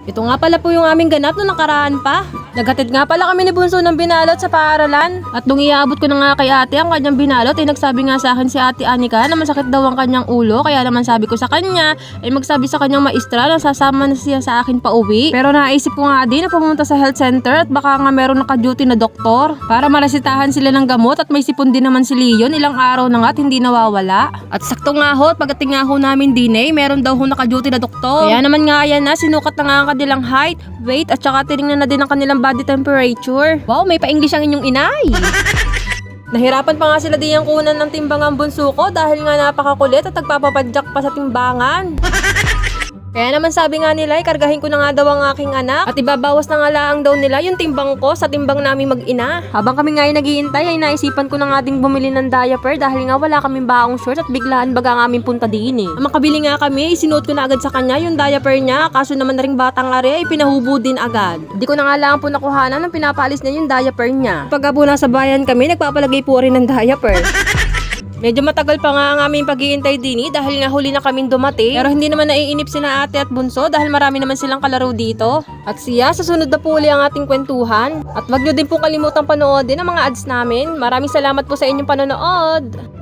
Ito nga pala po yung aming ganap nung nakaraan pa. Naghatid nga pala kami ni Bunso ng binalot sa paaralan. At nung iabot ko na nga kay ate ang kanyang binalot, nagsabi nga sa akin si ate Anika na masakit daw ang kanyang ulo. Kaya naman sabi ko sa kanya, magsabi sa kanyang maestra na sasama na siya sa akin pa uwi. Pero naisip ko nga din na pumunta sa health center at baka nga meron naka-duty na doktor para maresitahan sila ng gamot at may sipon din naman si Leon. Ilang araw na nga at hindi nawawala. At sakto nga ho, pagdating nga ho namin din meron daw ho naka-duty na doktor. Kaya naman nga ayan na, sinukat na nga ang kanilang height, weight at saka tinignan na din ang kanilang body temperature. Wow, may pa-English ang inyong inay. Nahirapan pa nga sila diyang kunan ng timbangang bunso ko dahil nga napakakulit at nagpapapadyak pa sa timbangan. Kaya naman sabi nga nila, kargahin ko na nga daw ang aking anak at ibabawas na nga laang daw nila yung timbang ko sa timbang namin mag-ina. Habang kami nga ay naghihintay ay naisipan ko na nga ding bumili ng diaper dahil nga wala kaming baong short at biglaan baga ang aming punta din Ang makabili nga kami, isinuot ko na agad sa kanya yung diaper niya, kaso naman na ring batang ari ay pinahubo din agad. Hindi ko na nga lang po nakuhanan ng pinapaalis niya yung diaper niya. Pagka po nasa bayan kami, nagpapalagay po rin ng diaper. Medyo matagal pa nga ang aming pag-iintay din dahil nga huli na kaming dumating. Pero hindi naman naiinip sina ate at bunso dahil marami naman silang kalaro dito. At siya, sa sunod na po uli ang ating kwentuhan. At wag nyo din po kalimutang panoodin ang mga ads namin. Maraming salamat po sa inyong panonood.